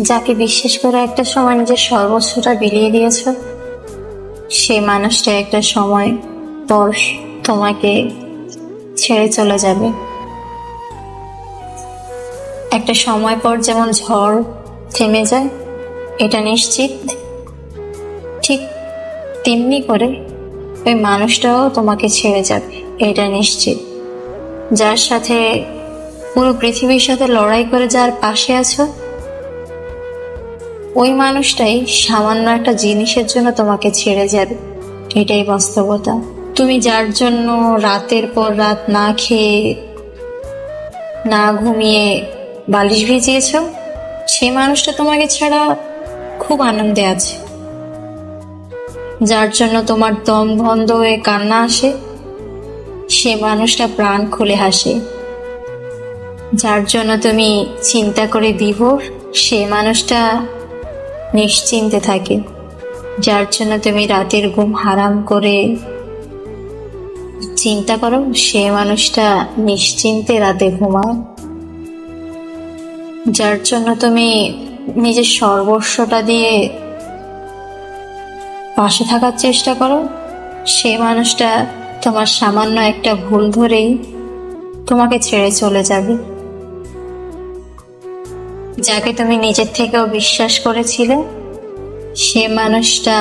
যাকে বিশ্বাস করে একটা সময় নিজের সর্বোচ্চটা বিলিয়ে দিয়েছ, সেই মানুষটা একটা সময় পর তোমাকে ছেড়ে চলে যাবে। একটা সময় পর যেমন ঝড় থেমে যায়, এটা নিশ্চিত, ঠিক তেমনি করে ওই মানুষটাও তোমাকে ছেড়ে যাবে, এটা নিশ্চিত। যার সাথে পুরো পৃথিবীর সাথে লড়াই করে যার পাশে আছো, ওই মানুষটাই সামান্য একটা জিনিসের জন্য তোমাকে ছেড়ে যাবে, এটাই বাস্তবতা। তুমি যার জন্য রাতের পর রাত না খেয়ে না ঘুমিয়ে বালিশ ভিজিয়েছ, সে মানুষটা তোমাকে ছাড়া খুব আনন্দে আছে। যার জন্য তোমার দম বন্ধ হয়ে কান্না আসে, সে মানুষটা প্রাণ খুলে হাসে। যার জন্য তুমি চিন্তা করে বিভোর, সে মানুষটা নিশ্চিন্তে থাকে। যার জন্য তুমি রাতের ঘুম হারাম করে চিন্তা করো, সে মানুষটা নিশ্চিন্তে রাতে ঘুমায়। যার জন্য তুমি নিজের সর্বস্বটা দিয়ে পাশে থাকার চেষ্টা করো, সে মানুষটা তোমার সামান্য একটা ভুল ধরেই তোমাকে ছেড়ে চলে যাবে। যাকে তুমি নিজের থেকেও বিশ্বাস করেছিলে, সে মানুষটা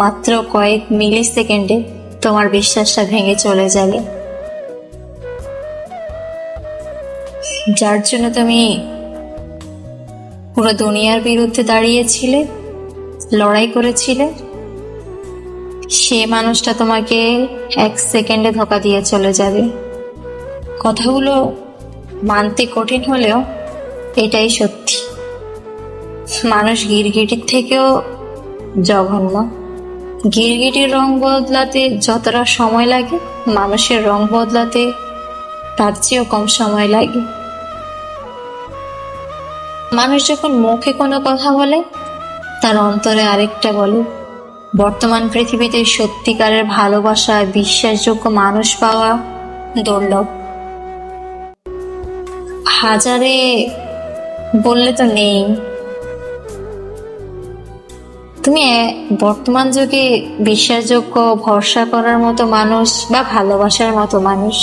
মাত্র কয়েক মিলি সেকেন্ডে তোমার বিশ্বাসটা ভেঙে চলে যাবে। যার জন্য তুমি পুরো দুনিয়ার বিরুদ্ধে দাঁড়িয়েছিলে, লড়াই করেছিলে, সে মানুষটা তোমাকে এক সেকেন্ডে ধোঁকা দিয়ে চলে যাবে। কথাগুলো মানতে কঠিন হলেও এটাই সত্যি। মানুষ গিরগিটির থেকেও জঘন্য। গিরগিটির রং বদলাতে যতটা সময় লাগে, মানুষের রং বদলাতে তার চেয়েও কম সময় লাগে। মানুষ যখন মুখে কোনো কথা বলে, তার অন্তরে আরেকটা বলে। বর্তমান পৃথিবীতে সত্যিকারের ভালোবাসা, বিশ্বাসযোগ্য মানুষ পাওয়া দুর্লভ। হাজারে বললে তো নেই। তুমি বর্তমান যুগে বিশ্বাসযোগ্য, ভরসা করার মতো মানুষ বা ভালোবাসার মতো মানুষ,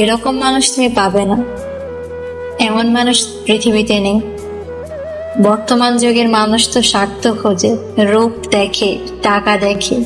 এরকম মানুষ তুমি পাবে না। এমন মানুষ পৃথিবীতে নেই। বর্তমান যুগের মানুষ তো স্বার্থ খোঁজে, রূপ দেখে, টাকা দেখে।